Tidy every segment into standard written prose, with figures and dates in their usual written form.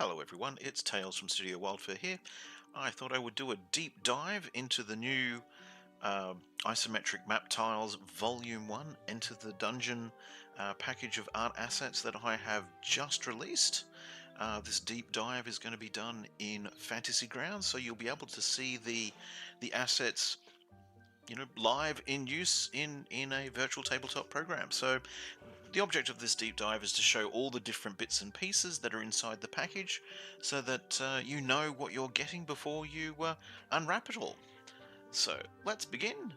Hello everyone, it's Tails from Studio WyldFurr here. I thought I would do a deep dive into the new Isometric Map Tiles Volume 1 Enter the Dungeon package of art assets that I have just released. This deep dive is going to be done in Fantasy Grounds, so you'll be able to see the assets live in use in a virtual tabletop program. So the object of this deep dive is to show all the different bits and pieces that are inside the package so that you know what you're getting before you unwrap it all. So let's begin.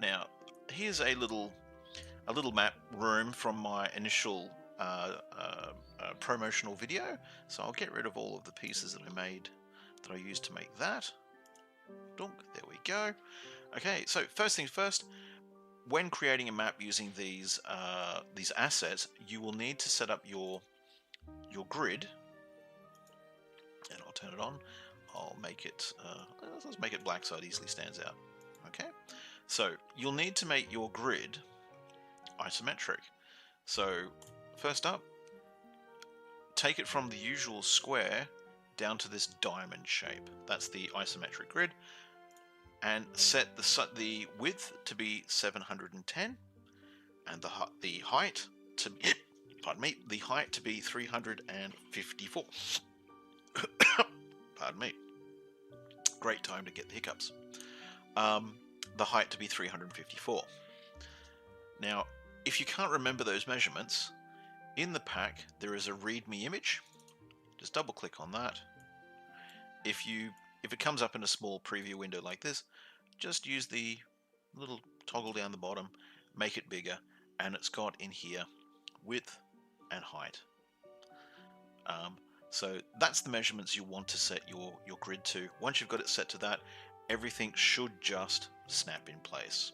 Now, here's a little map room from my initial promotional video. So I'll get rid of all of the pieces that I used to make that. Dunk, there we go. Okay, so first things first, when creating a map using these assets, you will need to set up your grid, and I'll turn it on. I'll make it let's make it black so it easily stands out. Okay, so you'll need to make your grid isometric. So first up, take it from the usual square down to this diamond shape. That's the isometric grid. And set the width to be 710, and the height to be, pardon me, the height to be 354. Pardon me. Great time to get the hiccups. The height to be 354. Now, if you can't remember those measurements, in the pack there is a README image. Just double click on that. If it comes up in a small preview window like this, just use the little toggle down the bottom, make it bigger, and it's got in here width and height. So that's the measurements you want to set your grid to. Once you've got it set to that, everything should just snap in place.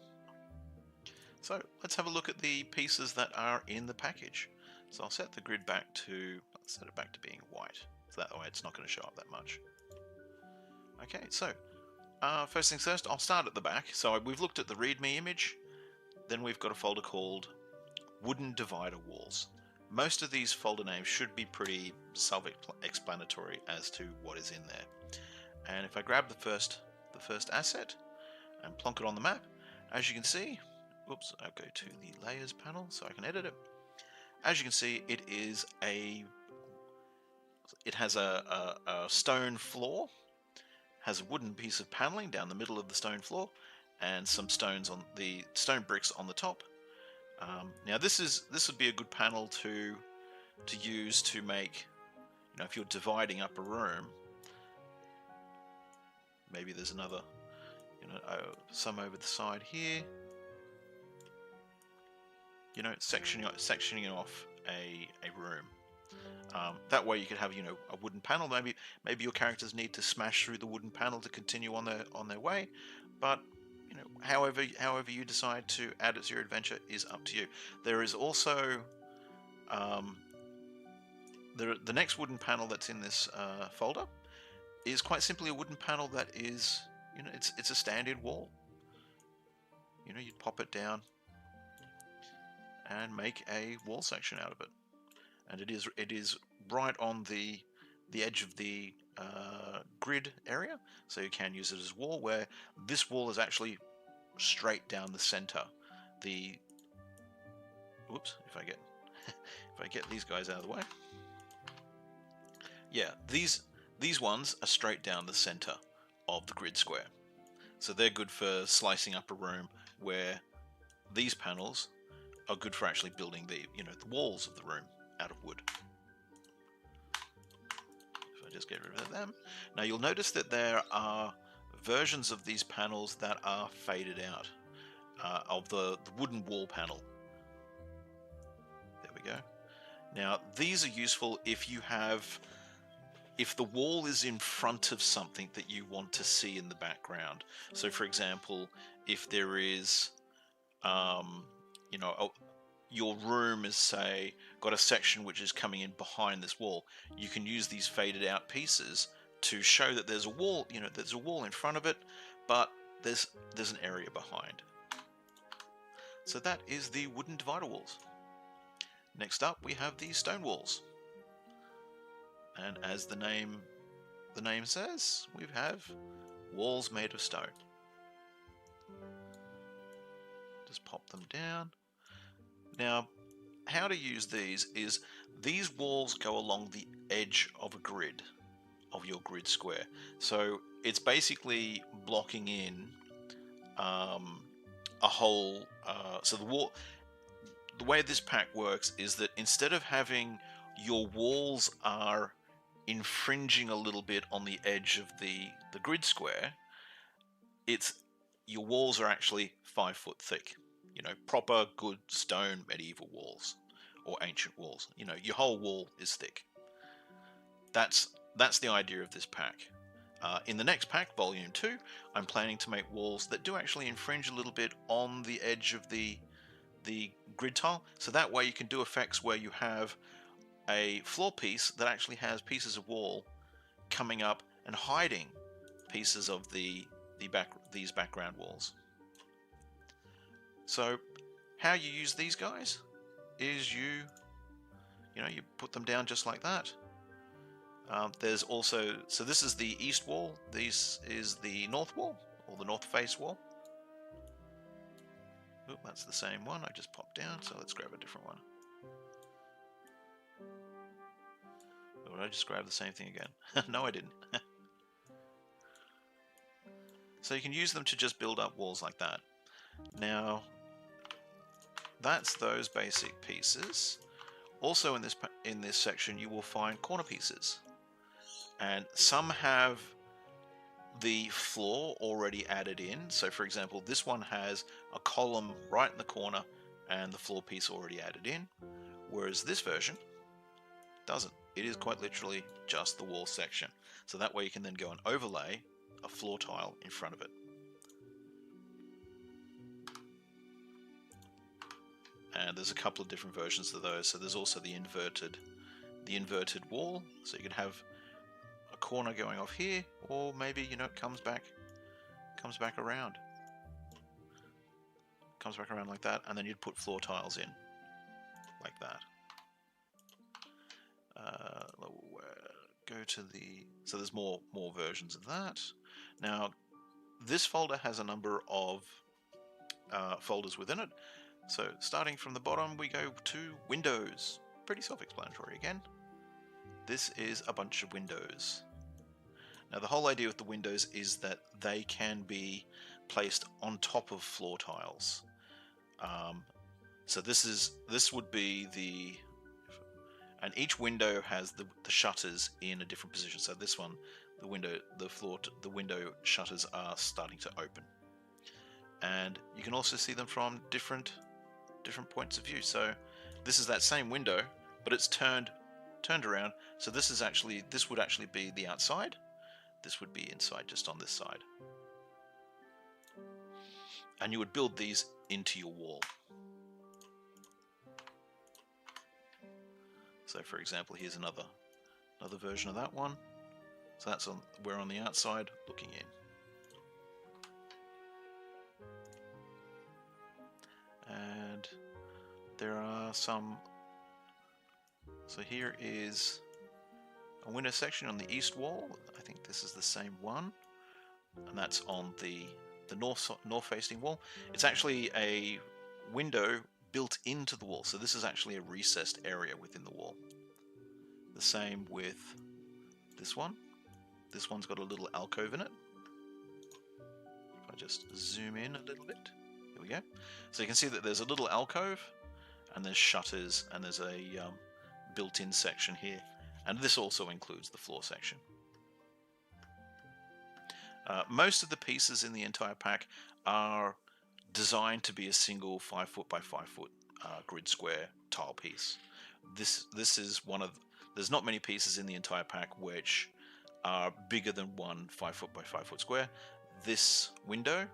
So let's have a look at the pieces that are in the package. So I'll set the grid back to, let's set it back to being white. So that way it's not going to show up that much. Okay, so first things first, I'll start at the back. So we've looked at the README image, then we've got a folder called Wooden Divider Walls. Most of these folder names should be pretty self-explanatory as to what is in there. And if I grab the first asset and plonk it on the map, as you can see, oops, I'll go to the Layers panel so I can edit it. As you can see, it has a stone floor. Has a wooden piece of paneling down the middle of the stone floor, and some stones on the stone bricks on the top. Now this would be a good panel to use to make, if you're dividing up a room. Maybe there's another, some over the side here. Sectioning off a room. That way you could have, a wooden panel. Maybe your characters need to smash through the wooden panel to continue on their way. But however you decide to add it to your adventure is up to you. There is also the next wooden panel that's in this folder is quite simply a wooden panel that is, it's a standard wall. You'd pop it down and make a wall section out of it. And it is right on the edge of the grid area, so you can use it as wall, where this wall is actually straight down the center. Whoops, if I get these guys out of the way. Yeah, these ones are straight down the center of the grid square. So they're good for slicing up a room, where these panels are good for actually building the walls of the room out of wood. If I just get rid of them. Now you'll notice that there are versions of these panels that are faded out of the wooden wall panel. There we go. Now these are useful if the wall is in front of something that you want to see in the background. So for example, if there is your room is, say, got a section which is coming in behind this wall, you can use these faded out pieces to show that there's a wall, there's a wall in front of it, but there's an area behind. So that is the wooden divider walls. Next up, we have the stone walls. And as the name says, we have walls made of stone. Just pop them down. Now, how to use these is these walls go along the edge of a grid, of your grid square. So it's basically blocking in a whole. So the way this pack works is that instead of having your walls are infringing a little bit on the edge of the grid square, your walls are actually 5 foot thick. You know, proper good stone medieval walls or ancient walls. You know, your whole wall is thick. That's the idea of this pack. In the next pack, Volume 2, I'm planning to make walls that do actually infringe a little bit on the edge of the grid tile. So that way you can do effects where you have a floor piece that actually has pieces of wall coming up and hiding pieces of these background walls. So how you use these guys is you put them down just like that. There's also, so this is the east wall, this is the north wall, or the north face wall. Oop, that's the same one I just popped down, so let's grab a different one. Or did I just grab the same thing again? No, I didn't. So you can use them to just build up walls like that. Now, that's those basic pieces. Also in this section you will find corner pieces. And some have the floor already added in. So for example, this one has a column right in the corner and the floor piece already added in. Whereas this version doesn't. It is quite literally just the wall section. So that way you can then go and overlay a floor tile in front of it. And there's a couple of different versions of those. So there's also the inverted wall. So you could have a corner going off here, or maybe, you know, it comes back around. Comes back around like that, and then you'd put floor tiles in like that. Go to so there's more versions of that. Now, this folder has a number of folders within it. So starting from the bottom, we go to Windows. Pretty self-explanatory again. This is a bunch of windows. Now the whole idea with the windows is that they can be placed on top of floor tiles. So this would be and each window has the shutters in a different position. So this one, the window shutters are starting to open, and you can also see them from different points of view. So this is that same window, but it's turned around. So this would actually be the outside. This would be inside, just on this side. And you would build these into your wall. So for example, here's another version of that one. So we're on the outside looking in. And there are some. So here is a window section on the east wall. I think this is the same one, and that's on the north-facing wall. It's actually a window built into the wall, so this is actually a recessed area within the wall. The same with this one. This one's got a little alcove in it. If I just zoom in a little bit, here we go. So you can see that there's a little alcove, and there's shutters, and there's a built-in section here, and this also includes the floor section. Most of the pieces in the entire pack are designed to be a single 5 foot by 5 foot grid square tile piece. This is one of, there's not many pieces in the entire pack which are bigger than one 5 foot by 5 foot square. This window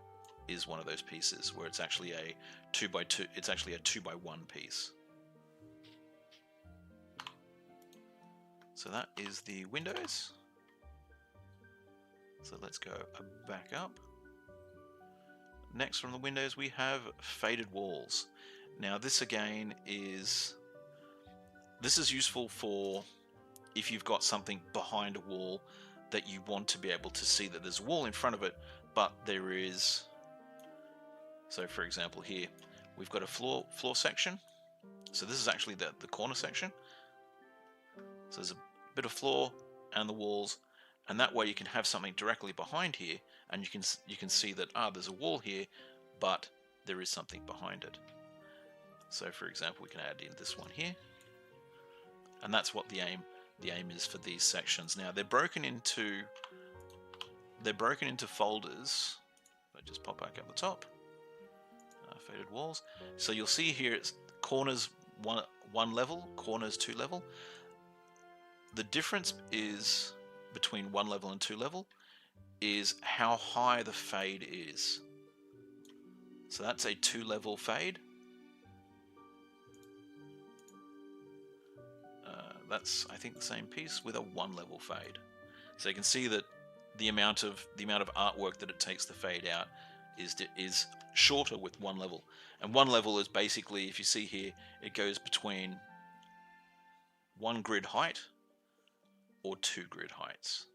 is one of those pieces where it's actually a 2 by 2. It's actually a 2 by 1 piece. So that is the windows. So let's go back up. Next from the windows we have faded walls. Now this again is useful for if you've got something behind a wall that you want to be able to see that there's a wall in front of it, but there is. So for example here, we've got a floor section. So this is actually the corner section. So there's a bit of floor and the walls, and that way you can have something directly behind here, and you can see that there's a wall here, but there is something behind it. So for example, we can add in this one here, and that's what the aim is for these sections. Now they're broken into folders. I just pop back up the top. Faded walls. So you'll see here it's corners one level, corners 2 level. The difference is between 1 level and 2 level is how high the fade is. So that's a 2 level fade. That's, I think, the same piece with a 1 level fade. So you can see that the amount of artwork that it takes to fade out is shorter with 1 level. And 1 level is basically, if you see here, it goes between 1 grid height or 2 grid heights.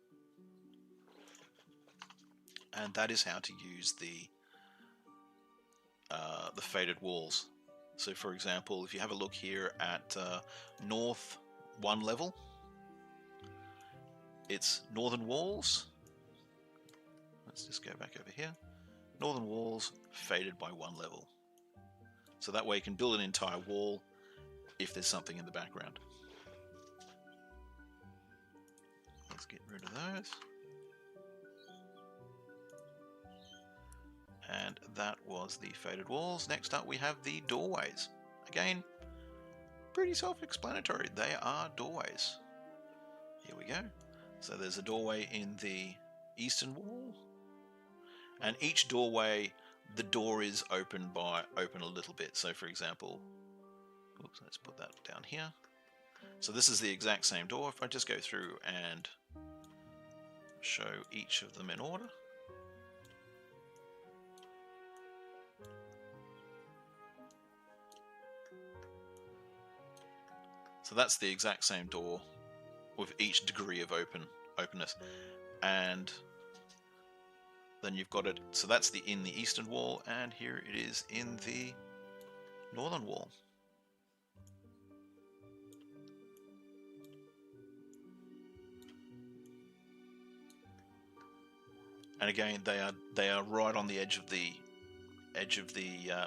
And that is how to use the faded walls. So for example, if you have a look here at north 1 level, it's northern walls. Let's just go back over here. Northern walls faded by 1 level. So that way you can build an entire wall if there's something in the background. Let's get rid of those. And that was the faded walls. Next up we have the doorways. Again, pretty self-explanatory. They are doorways. Here we go. So there's a doorway in the eastern wall. And each doorway, the door is open a little bit. So for example, oops, let's put that down here. So this is the exact same door. If I just go through and show each of them in order. So that's the exact same door with each degree of openness. And then you've got it, so that's in the eastern wall, and here it is in the northern wall. And again, they are right on the edge of the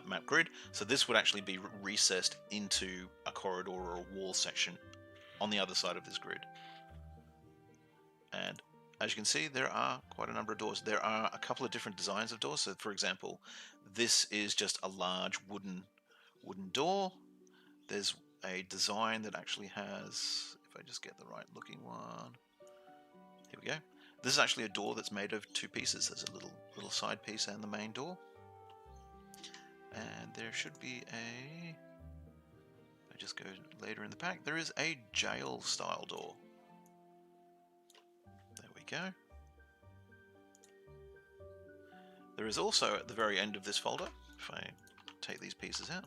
map grid. So this would actually be recessed into a corridor or a wall section on the other side of this grid. And as you can see, there are quite a number of doors. There are a couple of different designs of doors. So for example, this is just a large wooden door. There's a design that actually has, if I just get the right looking one, here we go. This is actually a door that's made of 2 pieces. There's a little side piece and the main door. And there should be if I just go later in the pack, there is a jail style door. There we go. There is also at the very end of this folder, if I take these pieces out,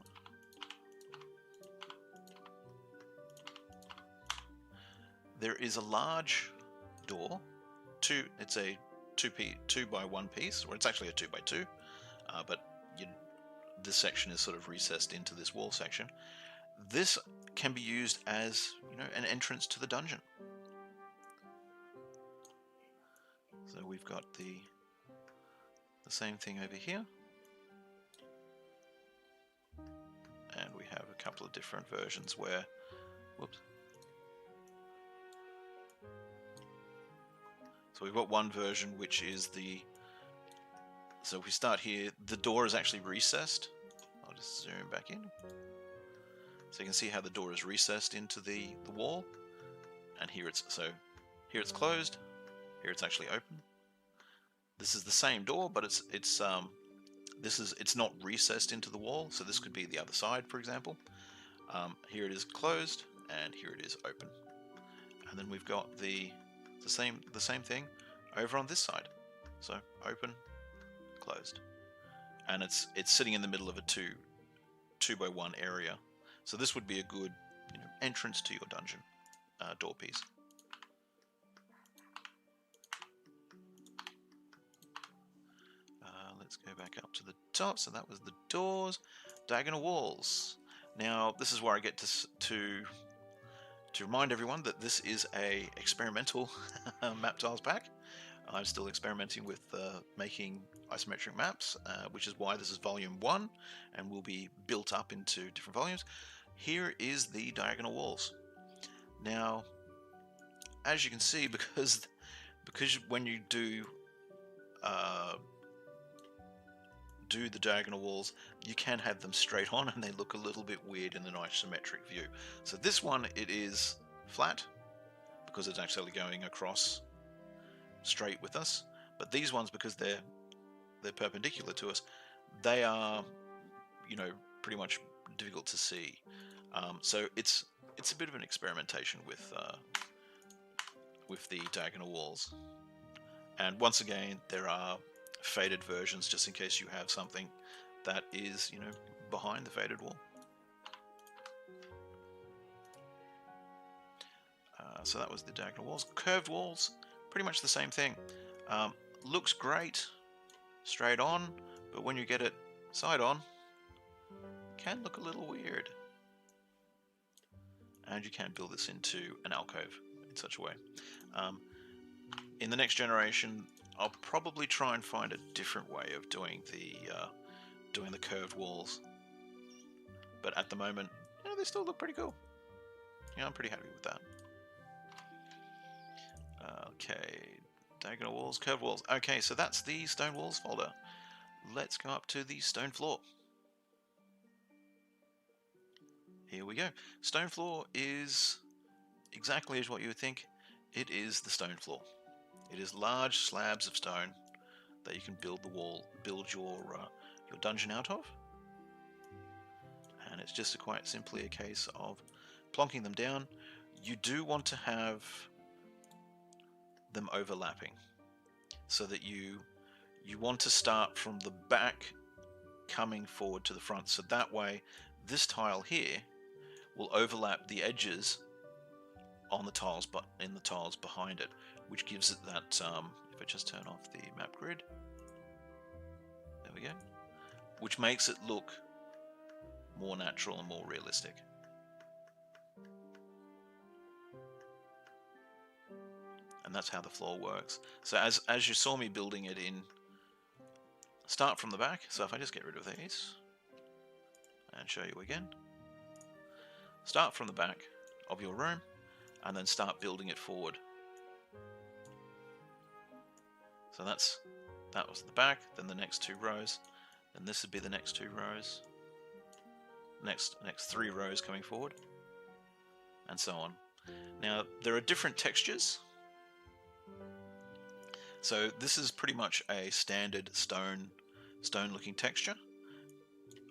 there is a large door. It's a 2 by 1 piece, or it's actually a 2 by 2, but this section is sort of recessed into this wall section. This can be used as, an entrance to the dungeon. So we've got the same thing over here. And we have a couple of different versions where, whoops. So we've got one version which is so if we start here, the door is actually recessed. I'll just zoom back in. So you can see how the door is recessed into the wall. And here it's closed. Here it's actually open. This is the same door, but it's not recessed into the wall. So this could be the other side, for example. Here it is closed, and here it is open. And then we've got the same thing over on this side. So open, closed, and it's sitting in the middle of a 2 by 1 area. So this would be a good entrance to your dungeon door piece. Let's go back up to the top. So that was the doors. Diagonal walls. Now this is where I get to remind everyone that this is a experimental map tiles pack. I'm still experimenting with making isometric maps, which is why this is volume 1 and will be built up into different volumes. Here is the diagonal walls. Now, as you can see, because when you do the diagonal walls, you can have them straight on and they look a little bit weird in an isometric view. So this one, it is flat because it's actually going across straight with us, but these ones, because they're perpendicular to us, they are, you know, pretty much difficult to see. So it's a bit of an experimentation with the diagonal walls. And once again, there are faded versions just in case you have something that is, you know, behind the faded wall. So that was the diagonal walls. Curved walls, pretty much the same thing. Looks great straight on, but when you get it side on, it can look a little weird. And you can build this into an alcove in such a way. In the next generation, I'll probably try and find a different way of doing the curved walls. But at the moment, you know, they still look pretty cool. Yeah, I'm pretty happy with that. Okay, diagonal walls, curved walls. Okay, so that's the stone walls folder. Let's go up to the stone floor. Here we go. Stone floor is exactly as what you would think. It is the stone floor. It is large slabs of stone that you can build your dungeon out of. And it's just quite simply a case of plonking them down. You do want to have them overlapping, so that you want to start from the back coming forward to the front, so that way this tile here will overlap the edges on the tiles, but in the tiles behind it, which gives it that, if I just turn off the map grid, there we go, which makes it look more natural and more realistic. And that's how the floor works. So as you saw me building it in, start from the back. So if I just get rid of these and show you again, start from the back of your room and then start building it forward. So that was the back, then the next 2 rows, then this would be the next 2 rows, next 3 rows coming forward, and so on. Now there are different textures. So this is pretty much a standard stone looking texture,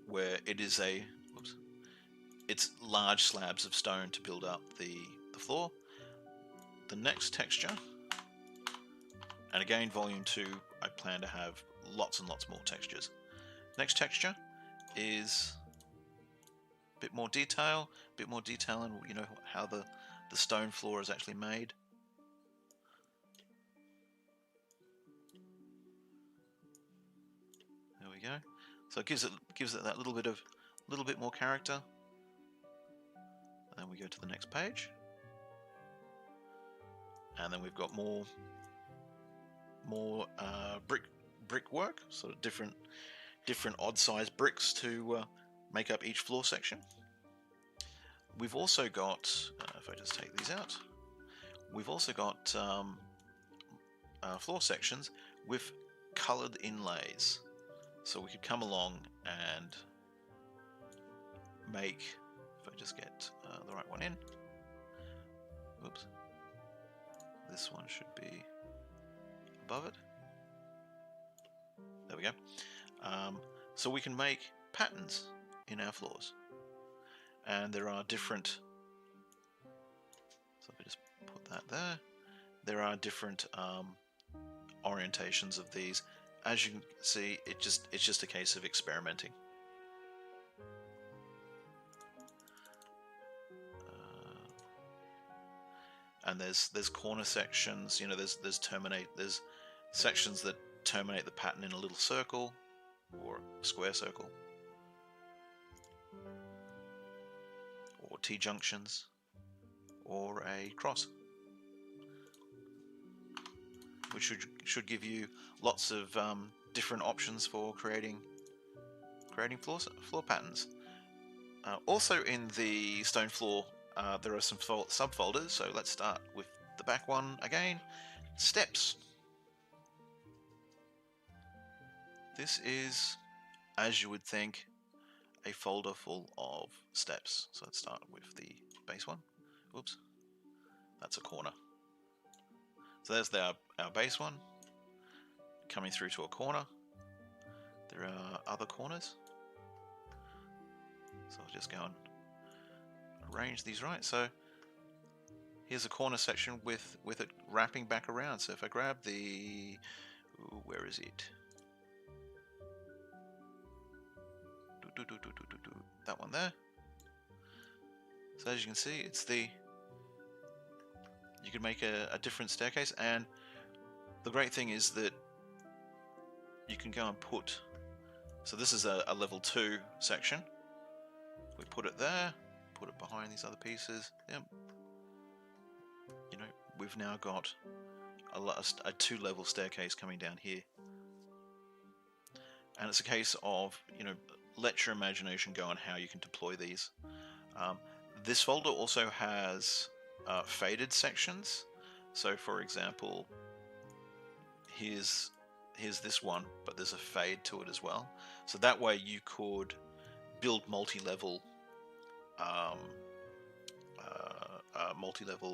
where it is it's large slabs of stone to build up the floor. The next texture, and again volume 2, I plan to have lots and lots more textures. Next texture is a bit more detail in, you know, how the stone floor is actually made. There we go. So it gives it that little bit more character. And then we go to the next page, and then we've got more brickwork, sort of different odd sized bricks to make up each floor section. We've also got, if I just take these out, we've also got floor sections with coloured inlays. So we could come along and make, if I just get the right one in, oops, this one should be above it. There we go. So we can make patterns in our floors. And there are different, so if I just put that there, there are different orientations of these. As you can see, it's just a case of experimenting. And there's corner sections, you know, there's sections that terminate the pattern in a little circle, or square circle, or T-junctions, or a cross, which should give you lots of different options for creating floor patterns. Also in the stone floor, there are some subfolders, so let's start with the back one again. Steps. This is, as you would think, a folder full of steps. So let's start with the base one. Whoops, that's a corner. So there's our base one, coming through to a corner. There are other corners. So I'll just go and arrange these right. So here's a corner section with it wrapping back around. So if I grab the, where is it? That one there. So as you can see, it's the, you can make a different staircase, and the great thing is that you can go and put, so this is a level 2 section. We put it there, put it behind these other pieces. Yep. You know, we've now got a 2-level staircase coming down here. And it's a case of, you know, let your imagination go on how you can deploy these. This folder also has faded sections. So for example, here's this one, but there's a fade to it as well. So that way you could build multi-level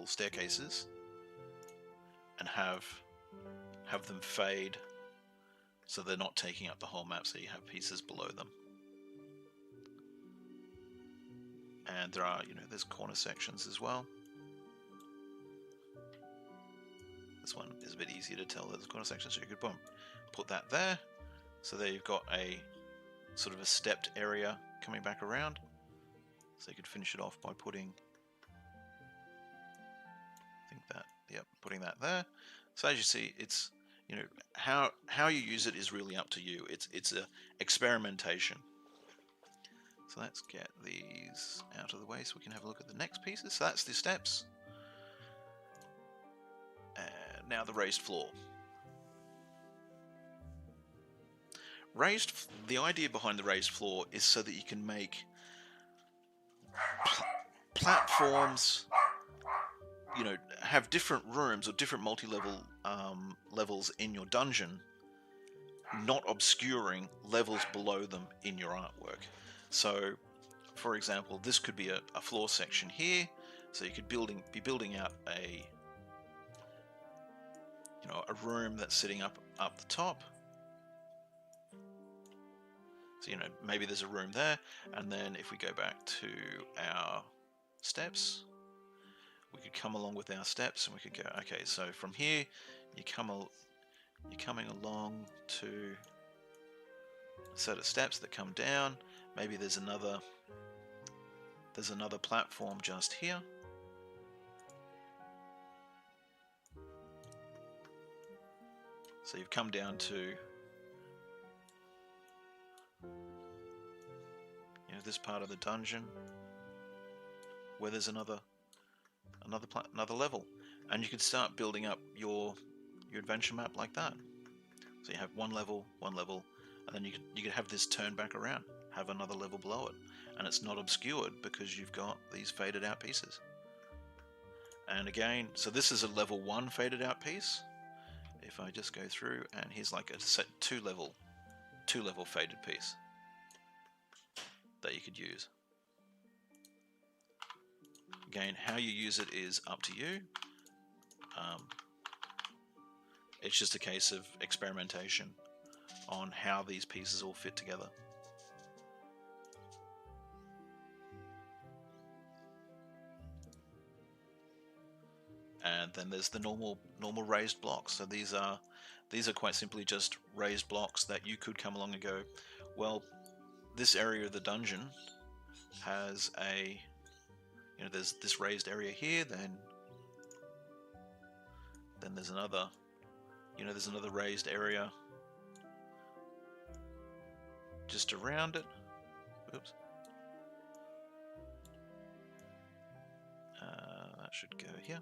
staircases and have them fade so they're not taking up the whole map, so you have pieces below them. And there are, you know, there's corner sections as well. This one is a bit easier to tell there's a corner section, so you could put that there. So there you've got a sort of a stepped area coming back around. So you could finish it off by putting, I think that, yep, putting that there. So as you see, it's, you know, how you use it is really up to you. It's a experimentation. So let's get these out of the way so we can have a look at the next pieces. So that's the steps. And now the raised floor. The idea behind the raised floor is so that you can make platforms, you know, have different rooms or different multi-level levels in your dungeon, not obscuring levels below them in your artwork. So, for example, this could be a floor section here. So you could be building out a, you know, a room that's sitting up the top. So, you know, maybe there's a room there, and then if we go back to our steps, we could come along with our steps, and we could go, okay, so from here, you're coming along to a set of steps that come down. Maybe there's another platform just here. So you've come down to, you know, this part of the dungeon where there's another level, and you could start building up your adventure map like that. So you have one level, and then you could have this turn back around, have another level below it, and it's not obscured because you've got these faded out pieces. And again, so this is a level 1 faded out piece. If I just go through, and here's like a set 2-level faded piece that you could use. Again, how you use it is up to you. It's just a case of experimentation on how these pieces all fit together. And then there's the normal raised blocks. So these are quite simply just raised blocks that you could come along and go, well, this area of the dungeon has a, you know, there's this raised area here, then there's another, you know, there's another raised area just around it. Oops. That should go here.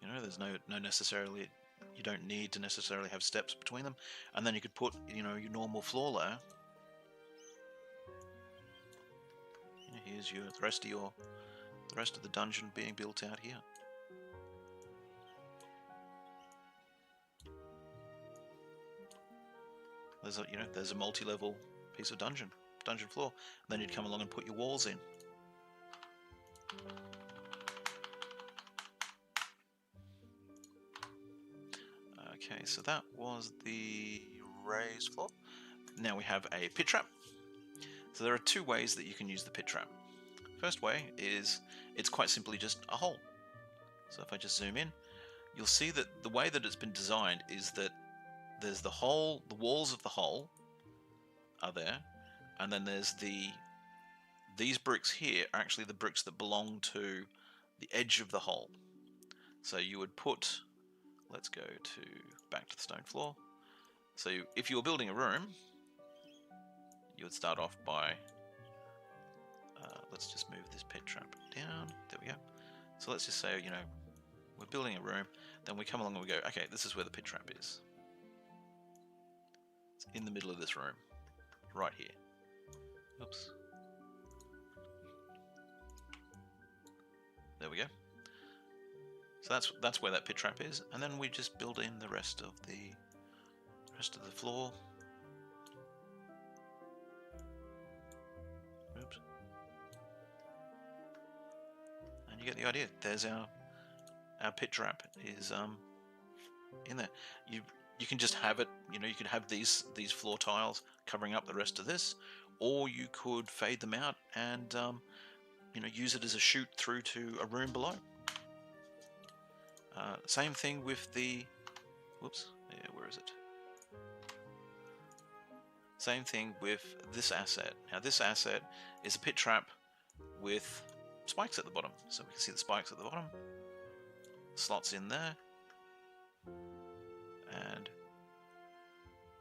You know, there's no necessarily, you don't need to necessarily have steps between them. And then you could put, you know, your normal floor layer. Here's the rest of the dungeon being built out here. There's a multi-level piece of dungeon floor. And then you'd come along and put your walls in. Okay, so that was the raised floor. Now we have a pit trap. So there are two ways that you can use the pit trap. First way is it's quite simply just a hole. So if I just zoom in, you'll see that the way that it's been designed is that there's the hole, the walls of the hole are there, and then there's these bricks here are actually the bricks that belong to the edge of the hole. So you would put, let's go back to the stone floor. So if you were building a room, you would start off by, let's just move this pit trap down, there we go. So let's just say, you know, we're building a room, then we come along and we go, okay, this is where the pit trap is. It's in the middle of this room, right here. Oops. There we go. So that's where that pit trap is, and then we just build in the rest of the floor. Oops. And you get the idea. There's our pit trap is in there. You can just have it, you know, you could have these floor tiles covering up the rest of this, or you could fade them out and you know, use it as a chute through to a room below. Same thing with the, whoops, yeah, where is it? Same thing with this asset. Now this asset is a pit trap with spikes at the bottom. So we can see the spikes at the bottom, slots in there, and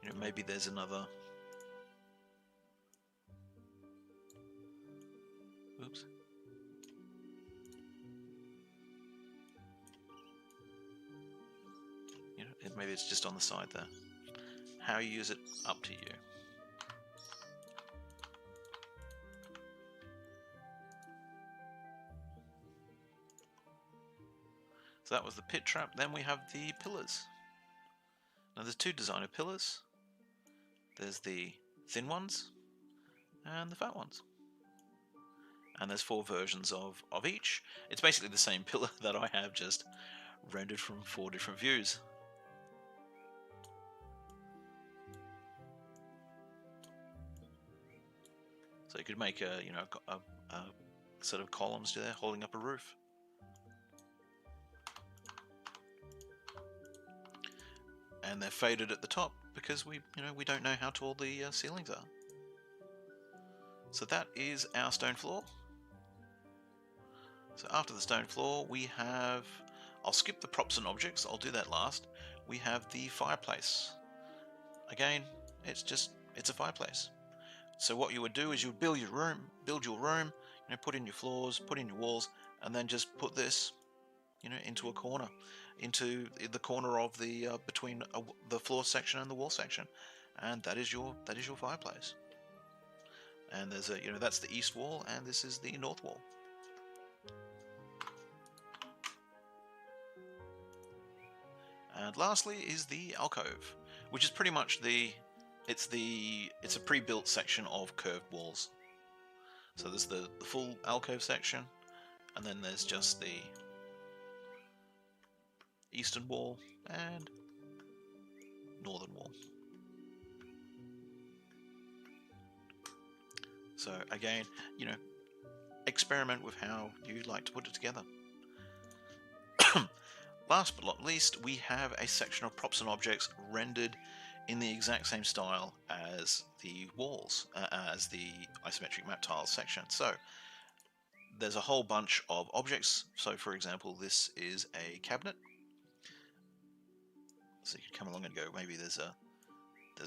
you know, maybe there's another, oops. You know, maybe it's just on the side there. How you use it, up to you. So that was the pit trap. Then we have the pillars. Now there's two designer pillars. There's the thin ones and the fat ones. And there's 4 versions of each. It's basically the same pillar that I have, just rendered from 4 different views. So you could make a, you know, a set of columns there holding up a roof. And they're faded at the top because we don't know how tall the ceilings are. So that is our stone floor. So after the stone floor, we have, I'll skip the props and objects, I'll do that last. We have the fireplace. Again, it's a fireplace. So what you would do is you would build your room, you know, put in your floors, put in your walls, and then just put this, you know, into a corner, into the corner of the between the floor section and the wall section, and that is your fireplace. And there's a, you know, that's the east wall, and this is the north wall. And lastly is the alcove, which is pretty much it's a pre-built section of curved walls. So there's the full alcove section, and then there's just the eastern wall and northern wall. So again, you know, experiment with how you'd like to put it together. Last but not least, we have a section of props and objects rendered in the exact same style as the walls, as the Isometric Map Tiles section. So there's a whole bunch of objects. So for example, this is a cabinet, So you could come along and go, maybe there's a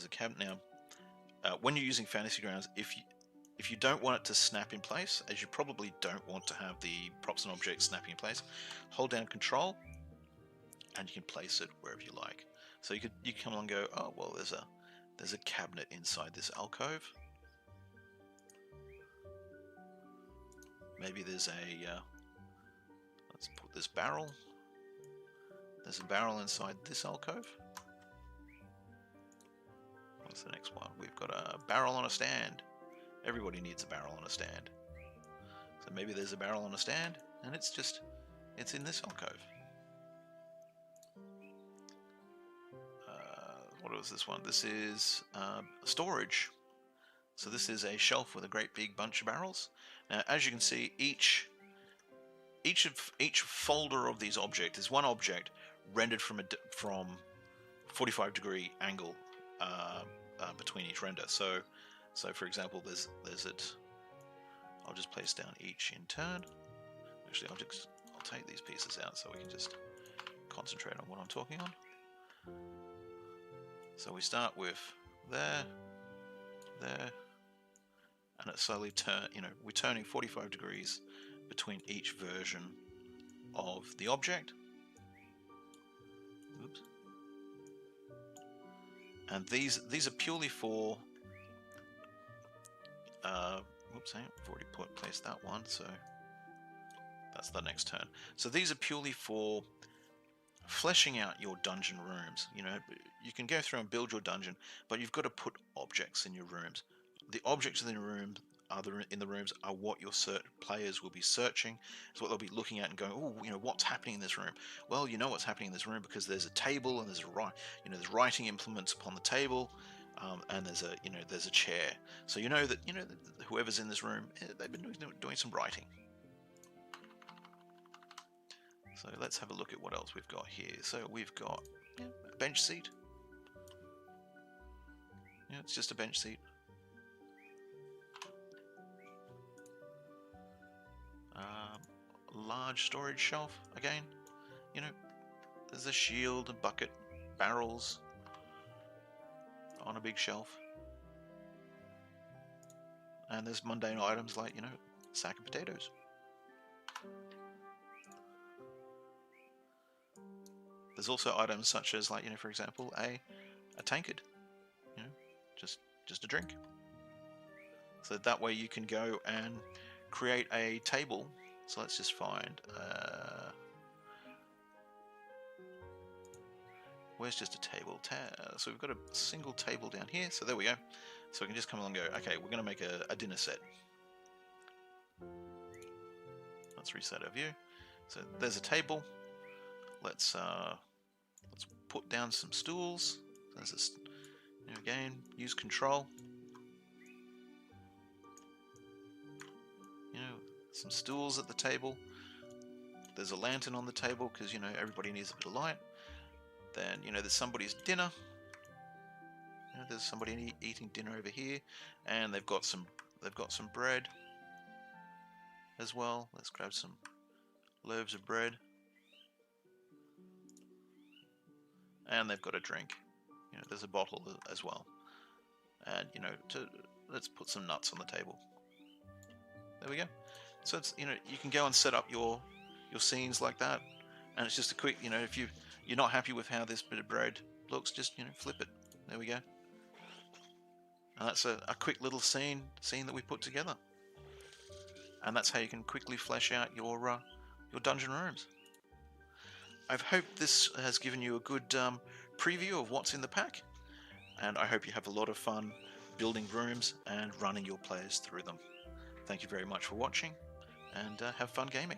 cabinet now. When you're using Fantasy Grounds, if you don't want it to snap in place, as you probably don't want to have the props and objects snapping in place, hold down Control, and you can place it wherever you like. So you can come along and go, oh well, there's a cabinet inside this alcove. Maybe there's a let's put this barrel. There's a barrel inside this alcove. What's the next one? We've got a barrel on a stand. Everybody needs a barrel on a stand. So maybe there's a barrel on a stand, and it's in this alcove. What was this one? This is storage. So this is a shelf with a great big bunch of barrels. Now, as you can see, each folder of these objects is one object rendered from 45-degree angle between each render. So for example, there's it. I'll just place down each in turn. Actually, I'll take these pieces out so we can just concentrate on what I'm talking on. So we start with there, and it slowly we're turning 45 degrees between each version of the object. Oops. And these are purely for oops, I've already placed that one, so that's the next turn. So these are purely for fleshing out your dungeon rooms. You can go through and build your dungeon, but you've got to put objects in your rooms. The objects in the rooms are what your players will be searching. It's what they'll be looking at and going, oh, what's happening in this room? Well, you know what's happening in this room because there's a table and there's there's writing implements upon the table, and there's a chair. So that whoever's in this room, they've been doing some writing. So let's have a look at what else we've got here. So we've got a bench seat. It's just a bench seat. Large storage shelf again. There's a shield, a bucket, barrels on a big shelf. And there's mundane items like, a sack of potatoes. There's also items such as, like, for example, a tankard. Just a drink. So that way you can go and create a table. So let's just find where's just a table? So we've got a single table down here. So there we go. So we can just come along and go, okay, we're going to make a dinner set. Let's reset our view. So there's a table. Let's put down some stools. There's this, again, use Control. Some stools at the table. There's a lantern on the table because everybody needs a bit of light. Then there's somebody's dinner. There's somebody eating dinner over here, and they've got some bread as well. Let's grab some loaves of bread. And they've got a drink. There's a bottle as well. And let's put some nuts on the table. There we go. So it's you can go and set up your scenes like that, and it's just a quick if you're not happy with how this bit of bread looks, just flip it. There we go. And that's a quick little scene that we put together. And that's how you can quickly flesh out your dungeon rooms. I hope this has given you a good preview of what's in the pack, and I hope you have a lot of fun building rooms and running your players through them. Thank you very much for watching, and have fun gaming.